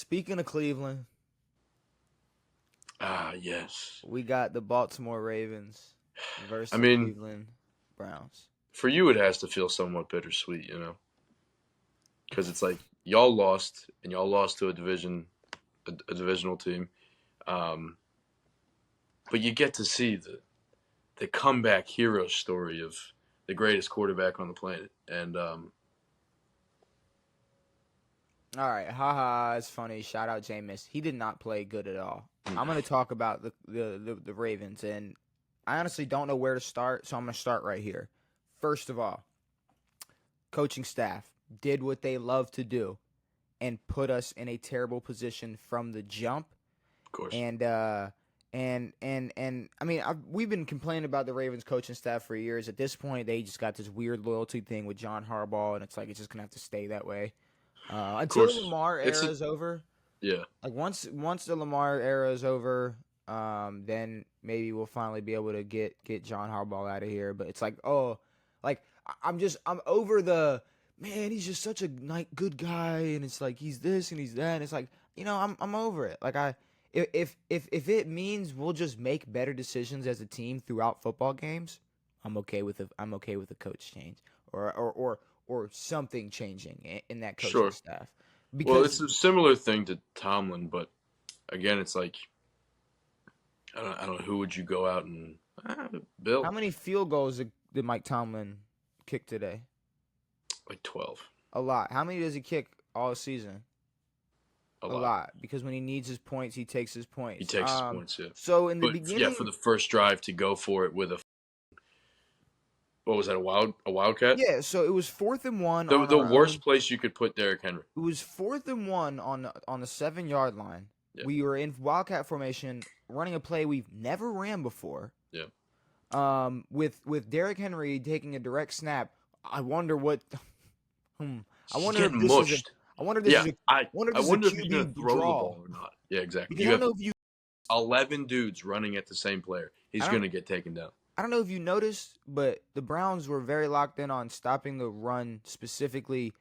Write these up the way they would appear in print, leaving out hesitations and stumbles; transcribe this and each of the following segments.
Speaking of Cleveland, Ah, yes. we got the Baltimore Ravens I versus the mean, Cleveland Browns. for you, it has to feel somewhat bittersweet, because it's like y'all lost and y'all lost to a divisional team, um, but you get to see the comeback hero story of the greatest quarterback on the planet, and All right, haha, it's funny. Shout out Jameis. He did not play good at all. I'm going to talk about the Ravens, and I honestly don't know where to start, so I'm going to start right here. First of all, coaching staff did what they love to do and put us in a terrible position from the jump. of course, And I mean, we've been complaining about the Ravens coaching staff for years. At this point, they just got this weird loyalty thing with John Harbaugh, and it's like it's just gonna have to stay that way of until the course, Lamar it's era a is over. yeah, Like once the Lamar era is over, then maybe we'll finally be able to get John Harbaugh out of here. But it's like, oh, like I'm over the man. He's just such a good guy, and it's like he's this and he's that. And it's like I'm over it. Like if it means we'll just make better decisions as a team throughout football games, I'm okay with the coach change or something changing in that coaching sure. staff Well, because it's a similar thing to Tomlin, but again, it's like I don't know who would you go out and how Bill many field goals did Mike Tomlin kick today? like 12, A lot. How many does he kick all season? a A lot. lot. Because when he needs his points, he takes his He points. takes his points, yeah. So in the But yeah, for beginning, the first drive to go for it with a what was that, a wildcat? yeah. So it was 4th and 1 The on the our worst own. place you could put Derrick Henry. It was 4th and 1 on the 7 yard line. Yeah, We were in wildcat formation, running a play we've never ran before. yeah. With Derrick Henry taking a direct snap. I wonder what. I He's wonder if getting this is a. mushed. I wonder if this Yeah, is a. I Wonder if I this is a wonder if he's gonna QB throw the draw ball or not. Yeah, exactly. because You I don't have know if you. 11 dudes running at the same player. I He's don't. gonna get taken down. I don't know if you noticed, but the Browns were very locked in on stopping the run specifically,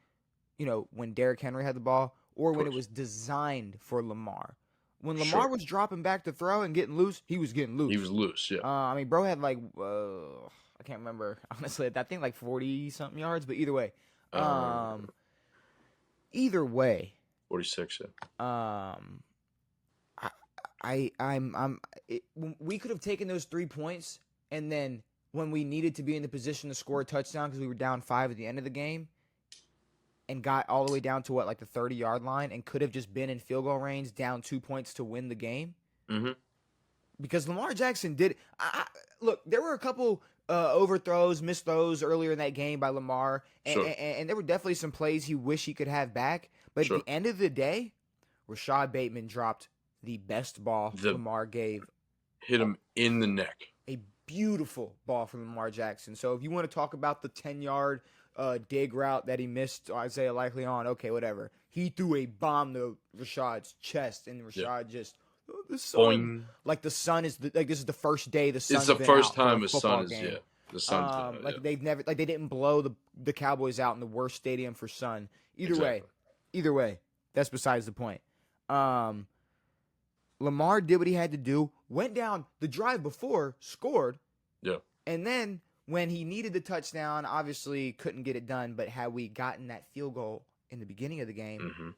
when Derrick Henry had the ball or Of when it course. was designed for Lamar. When Lamar Sure. was dropping back to throw and getting loose, he was getting He loose. was loose, yeah. I mean, bro had like I can't remember honestly. I think like 40 something yards, but Uh, um, either way, 46, yeah. um, I, I'm we could have taken those 3 points, and then when we needed to be in the position to score a touchdown because we were down 5 at the end of the game, and got all the way down to like the 30-yard line, and could have just been in field goal range, down 2 points to win the game. Mm-hmm. Because Lamar Jackson did. Look, there were a couple overthrows, missed throws earlier in that game by Lamar, Sure. and there were definitely some plays he wished he could have back. But at Sure. the end of the day, Rashad Bateman dropped the best ball The Lamar gave. hit him in the neck. A beautiful ball from Lamar Jackson. So if you want to talk about the 10-yard dig route that he missed Isaiah Likely on, okay, whatever. He threw a bomb to Rashad's chest, and Yeah. Rashad just the sun. Boing. Like the sun is like this is the first day the It's sun's the been first out for a time his son football is, game. yeah. The son's been out, Like yeah. they've never like they didn't blow the Cowboys out in the worst stadium for sun. Exactly. Either way, that's besides the point. Lamar did what he had to do, went down the drive before, scored, Yeah. and then when he needed the touchdown, obviously couldn't get it done. But had we gotten that field goal in the beginning of the game, Mm-hmm.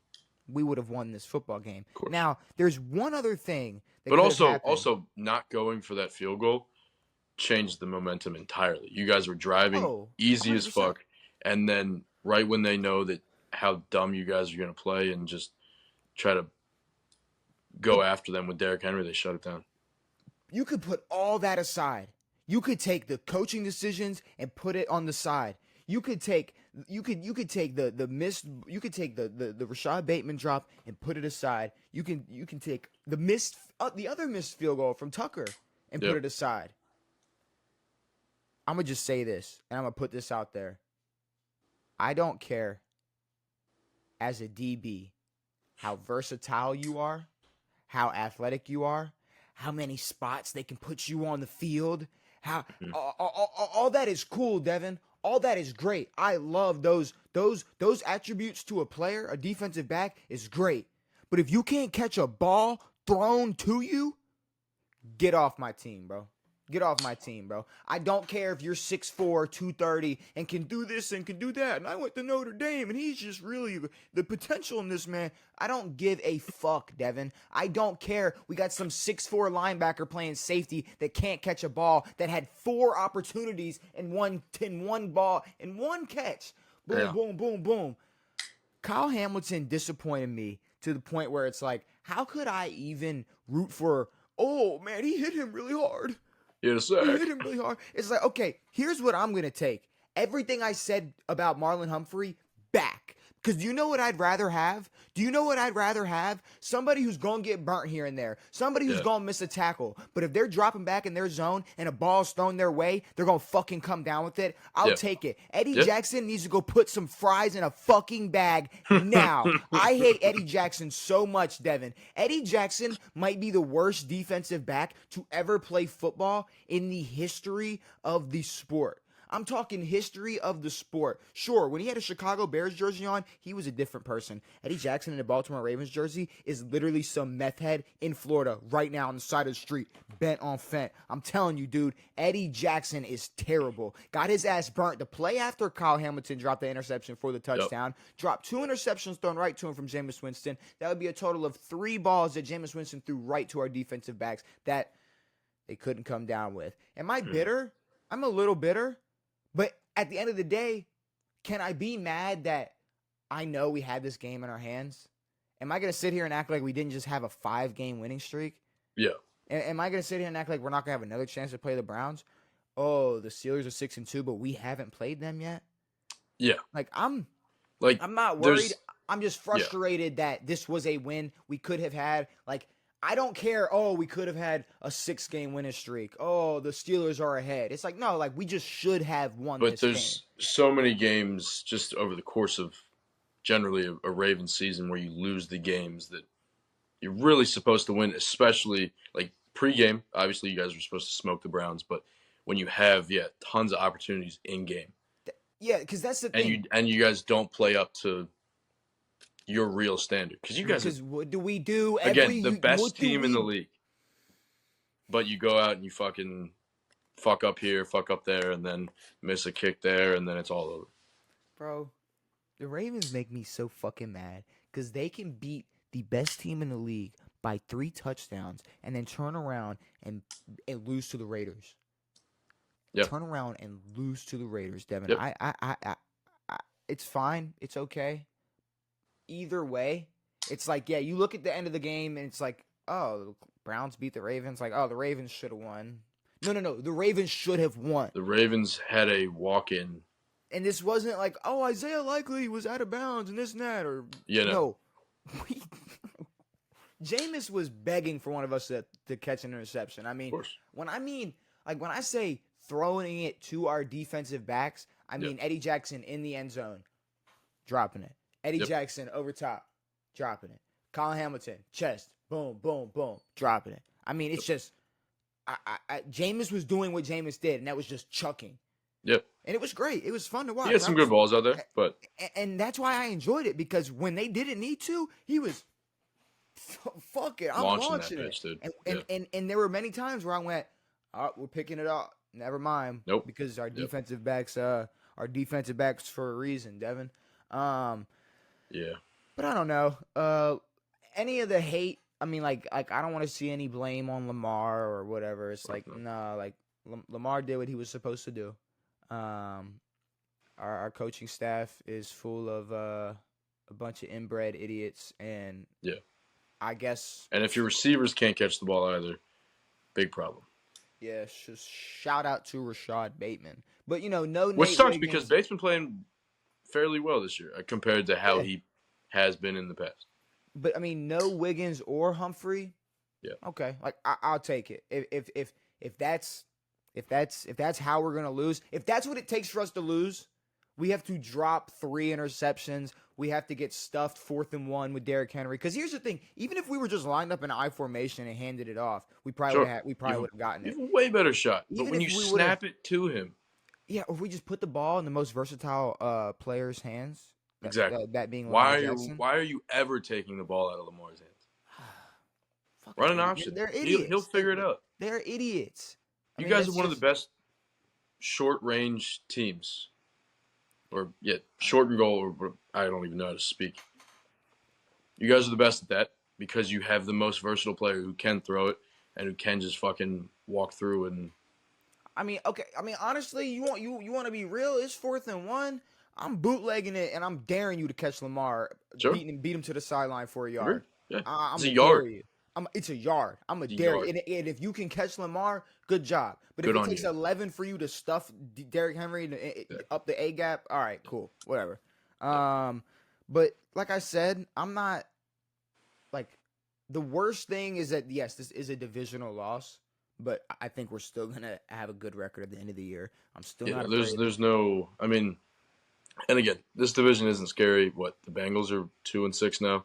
we would have won this football game. Of course. Now, there's one other thing that But could have happened. also not going for that field goal changed the momentum entirely. You guys were driving Oh, easy as 100%. fuck, and then right when they know that how dumb you guys are gonna play and just try to go after them with Derrick Henry, they shut it down. You could put all that aside. You could take the coaching decisions and put it on the side. You could take the missed you could take the Rashad Bateman drop and put it aside. You can take the other missed field goal from Tucker and put Yep. it aside. I'm gonna just say this, and I'm gonna put this out there. I don't care as a DB how versatile you are, how athletic you are, how many spots they can put you on the field. How Mhm. all that is cool, Devin. All that is great. I love those attributes to a player. A defensive back is great. But if you can't catch a ball thrown to you, get off my team, bro. Get off my team, bro. I don't care if you're 6'4", 230, and can do this and can do that. And I went to Notre Dame, and he's just really the potential in this man. I don't give a fuck, Devin. I don't care. We got some 6'4" linebacker playing safety that can't catch a ball, that had 4 opportunities and one ball and 1 catch. Boom, Yeah. boom, boom, boom. Kyle Hamilton disappointed me to the point where it's like, how could I even root for, oh, man, he hit him really hard. Yes, He sir. hit him really hard. It's like, okay, here's what I'm going to take. Everything I said about Marlon Humphrey back. Because do you know what I'd rather have? Do you know what I'd rather have? Somebody who's going to get burnt here and there. Somebody who's going to miss a tackle. But if they're dropping back in their zone and a ball's thrown their way, they're going to fucking come down with it. I'll take it. Eddie Jackson needs to go put some fries in a fucking bag now. I hate Eddie Jackson so much, Devin. Eddie Jackson might be the worst defensive back to ever play football in the history of the sport. I'm talking history of the sport. Sure, when he had a Chicago Bears jersey on, he was a different person. Eddie Jackson in a Baltimore Ravens jersey is literally some meth head in Florida right now on the side of the street, bent on fent. I'm telling you, dude, Eddie Jackson is terrible. Got his ass burnt. The play after Kyle Hamilton dropped the interception for the touchdown, dropped 2 interceptions thrown right to him from Jameis Winston. That would be a total of 3 balls that Jameis Winston threw right to our defensive backs that they couldn't come down with. Am I bitter? I'm a little bitter. But at the end of the day, can I be mad that I know we had this game in our hands? Am I going to sit here and act like we didn't just have a 5-game winning streak? Yeah. Am I going to sit here and act like we're not going to have another chance to play the Browns? Oh, the Steelers are 6-2, but we haven't played them yet? Yeah. Like, I'm Like, not worried. I'm just frustrated that this was a win we could have had. Like, I don't care, oh, we could have had a 6-game winning streak. Oh, the Steelers are ahead. It's like, no, like, we just should have won this game. But there's so many games just over the course of generally a Ravens season where you lose the games that you're really supposed to win, especially, like, pregame. Obviously, you guys were supposed to smoke the Browns, but when you have, tons of opportunities in-game. Yeah, because that's the thing. And you guys don't play up to your real standard. Because you guys Because what do we do? again, the best team in the league. But you go out and you fucking fuck up here, fuck up there, and then miss a kick there, and then it's all over. Bro, the Ravens make me so fucking mad because they can beat the best team in the league by 3 touchdowns and then turn around and lose to the Raiders. Yep. Turn around and lose to the Raiders, Devin. Yep. I it's fine. It's okay. Either way, it's like, yeah, you look at the end of the game and it's like, oh, Browns beat the Ravens. Like, oh, the Ravens should have won. No. The Ravens should have won. The Ravens had a walk-in. And this wasn't like, oh, Isaiah Likely was out of bounds and this and that. Or, no. Jameis was begging for one of us to catch an interception. I mean, when I say throwing it to our defensive backs, I mean Eddie Jackson in the end zone, dropping it. Eddie Jackson over top, dropping it. Colin Hamilton, chest, boom, boom, boom, dropping it. I mean, it's just, Jameis was doing what Jameis did, and that was just chucking. Yep. And it was great. It was fun to watch. He had some good balls out there, but and that's why I enjoyed it, because when they didn't need to, he was, fuck it, I'm launching that it. bitch, dude. And there were many times where I went, oh, we're picking it up. Never mind. Nope. Because our defensive backs for a reason, Devin. Yeah. But I don't know. Any of the hate, I mean, like I don't want to see any blame on Lamar or whatever. It's like, nah, like Lamar did what he was supposed to do. Our coaching staff is full of a bunch of inbred idiots, and I guess. And if your receivers can't catch the ball either, big problem. Yeah, just shout out to Rashad Bateman. But which sucks because Bate's been playing fairly well this year compared to how he has been in the past. But I mean, no Wiggins or Humphrey. Yeah. Okay, like I'll take it. If that's how we're gonna lose, if that's what it takes for us to lose, we have to drop 3 interceptions. We have to get stuffed 4th and 1 with Derrick Henry. Because here's the thing: even if we were just lined up in I formation and handed it off, we probably would have gotten it. You have a way better shot. Even but when you snap it to him, or if we just put the ball in the most versatile player's hands, Exactly. That being Lamar Why Jackson. are you ever taking the ball out of Lamar's hands? Fucking Run an idiot. option. They're He'll idiots. figure it out. They're idiots. I You mean, guys are it's one of the just. best short range teams, or short and goal. Or I don't even know how to speak. You guys are the best at that because you have the most versatile player who can throw it and who can just fucking walk through and. I mean, okay. I mean, honestly, you want to be real? It's 4th and 1. I'm bootlegging it, and I'm daring you to catch Lamar, Sure. beat him to the sideline for a Agree. yard. Yeah. I'm It's a gonna dare yard. you. It's a yard. I'm gonna It's a dare you. yard. And if you can catch Lamar, good job. But if Good it on takes you. 11 for you to stuff Derrick Henry Yeah. up the A gap, all right, Yeah. cool, whatever. Yeah. But like I said, I'm not like the worst thing is that yes, this is a divisional loss, but I think we're still gonna have a good record at the end of the year. I'm still Yeah. not afraid. There's no. I mean, and again, this division isn't scary. What the Bengals are 2-6 now.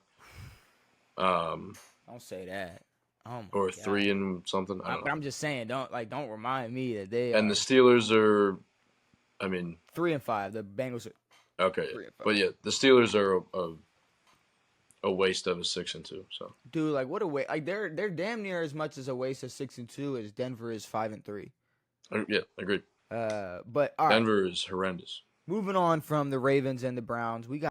Don't say that. Oh Or my god. 3 and something. I don't But know. I'm just saying, don't remind me that they And the are Steelers are. I mean, 3-5. The Bengals are okay, 3-5. but yeah, the Steelers are a waste of a 6-2. So Dude, like what a way! Like they're damn near as much as a waste of 6-2 as Denver is 5-3. yeah, agreed. But all right, Denver is horrendous. moving on from the Ravens and the Browns, we got.